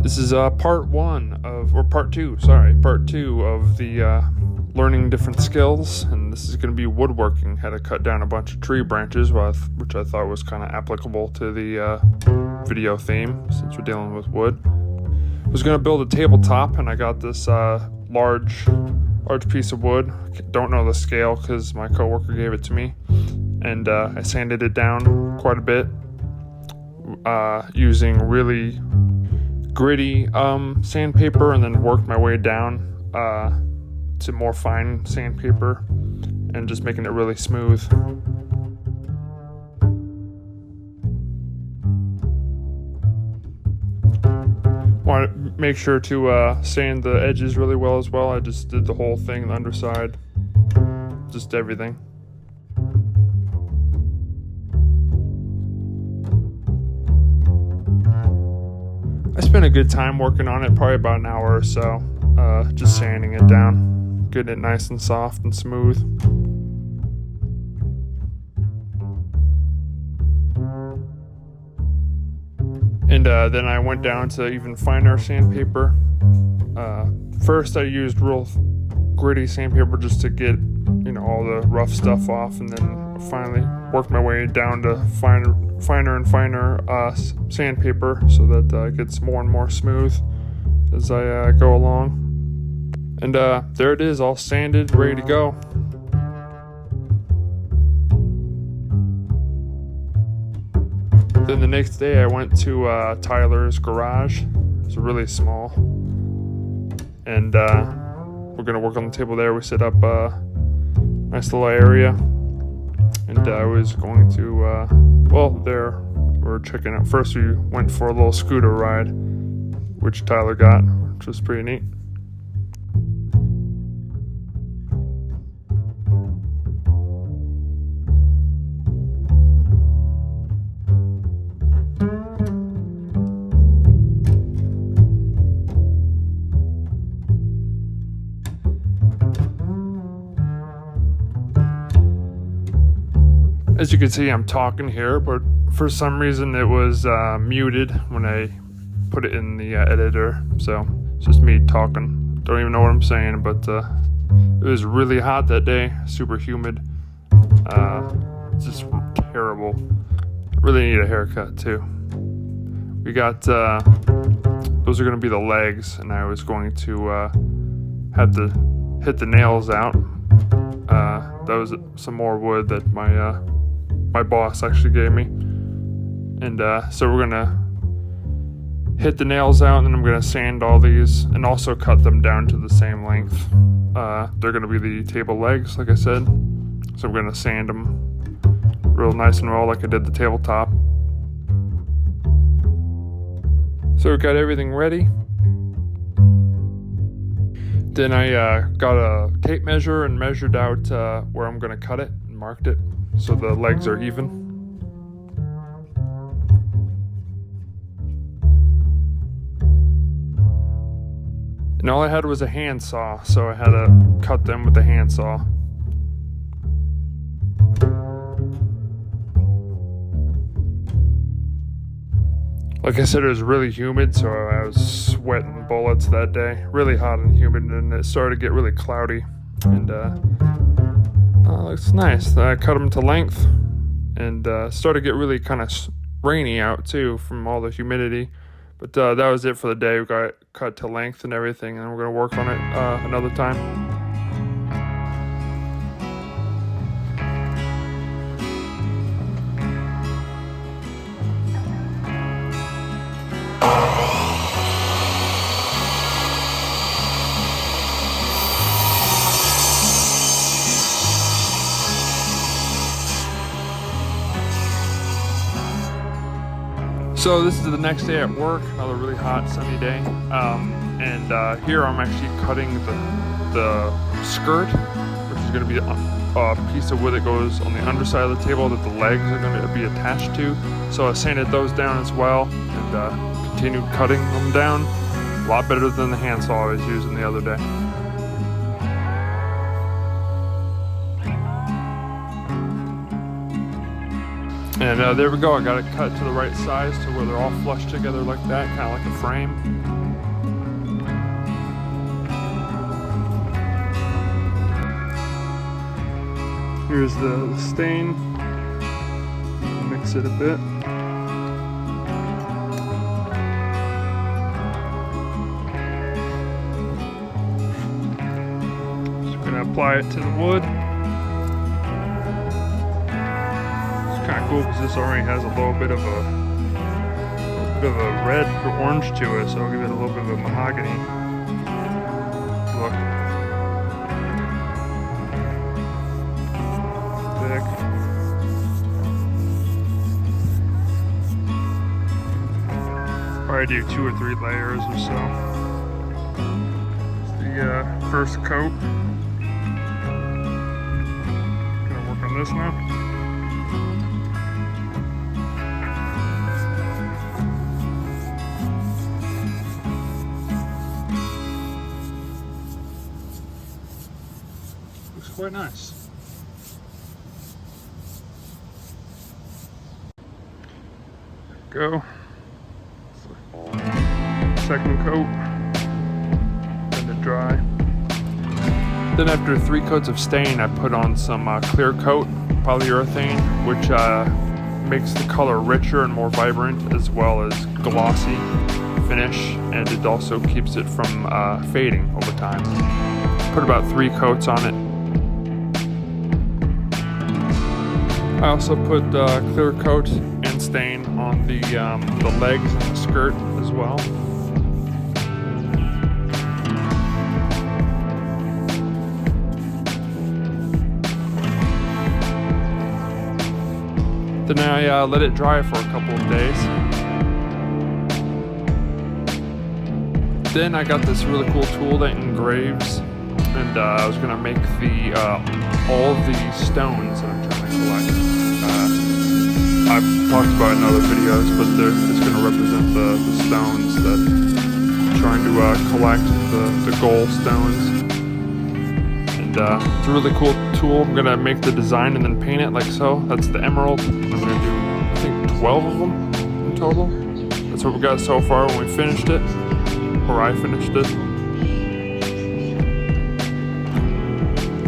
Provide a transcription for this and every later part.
This is part two of the learning different skills, and this is going to be woodworking. Had to cut down a bunch of tree branches, which I thought was kind of applicable to the video theme since we're dealing with wood. I was going to build a tabletop, and I got this large piece of wood. Don't know the scale because my coworker gave it to me, and I sanded it down quite a bit using really gritty sandpaper, and then worked my way down to more fine sandpaper and just making it really smooth. Want to make sure to sand the edges really well as well. I just did the whole thing, the underside, just everything. I spent a good time working on it, probably about an hour or so, just sanding it down, getting it nice and soft and smooth. And then I went down to even finer sandpaper. First I used real gritty sandpaper just to get, all the rough stuff off, and then finally worked my way down to finer and finer sandpaper so that it gets more and more smooth as I go along. And there it is, all sanded, ready to go. Then the next day I went to Tyler's garage. It's really small, and we're gonna work on the table there. We set up a nice little area, and I was going to there we're checking out. First we went for a little scooter ride, which Tyler got, which was pretty neat. As you can see, I'm talking here, but for some reason it was muted when I put it in the editor, so it's just me talking. Don't even know what I'm saying, but it was really hot that day, super humid, just terrible. Really need a haircut too. We got, those are going to be the legs, and I was going to have to hit the nails out. That was some more wood that my boss actually gave me, and so we're gonna hit the nails out, and then I'm gonna sand all these and also cut them down to the same length. They're gonna be the table legs, like I said, so I'm gonna sand them real nice and well like I did the tabletop. So we got everything ready. Then I got a tape measure and measured out where I'm gonna cut it and marked it so the legs are even. And all I had was a handsaw, so I had to cut them with the handsaw. Like I said, it was really humid, so I was sweating bullets that day. Really hot and humid, and it started to get really cloudy. And it's nice. I cut them to length, and started to get really kind of rainy out too from all the humidity. But that was it for the day. We got it cut to length and everything, and we're gonna work on it another time. So this is the next day at work, another really hot sunny day, and here I'm actually cutting the skirt, which is going to be a piece of wood that goes on the underside of the table that the legs are going to be attached to. So I sanded those down as well, and continued cutting them down. A lot better than the handsaw I was using the other day. And there we go. I got it cut to the right size to where they're all flush together like that, kind of like a frame. Here's the stain. Mix it a bit. Just gonna apply it to the wood. Kind of cool because this already has a little bit of a red or orange to it, so I'll give it a little bit of a mahogany look. Thick. Probably do 2 or 3 layers or so. The first coat. Gonna work on this now. Quite nice. There we go. Second coat. Let it dry. Then after 3 coats of stain, I put on some clear coat polyurethane, which makes the color richer and more vibrant, as well as glossy finish, and it also keeps it from fading over time. Put about 3 coats on it. I also put clear coat and stain on the legs and the skirt as well. Then I let it dry for a couple of days. Then I got this really cool tool that engraves, and I was gonna make all of the stones that I'm trying to collect. I've talked about it in other videos, but it's going to represent the stones that I'm trying to collect, the gold stones. And it's a really cool tool. I'm going to make the design and then paint it like so. That's the emerald. I'm going to do, I think, 12 of them in total. That's what we got so far when we finished it, or I finished it.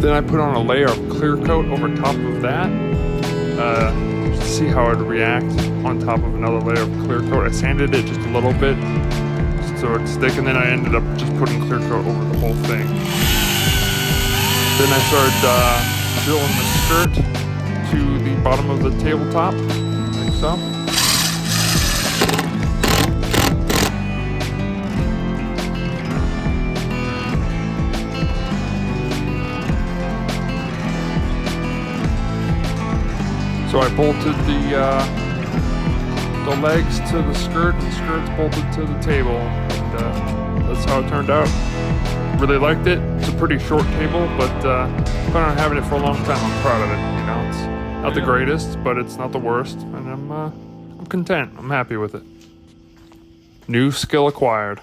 Then I put on a layer of clear coat over top of that. To see how it would react on top of another layer of clear coat. I sanded it just a little bit just so it'd stick, and then I ended up just putting clear coat over the whole thing. Then I started drilling the skirt to the bottom of the tabletop, like so. So I bolted the legs to the skirt, and the skirt's bolted to the table, and that's how it turned out. Really liked it. It's a pretty short table, but plan on having it for a long time. I'm proud of it. You know, it's not the greatest, but it's not the worst, and I'm content. I'm happy with it. New skill acquired.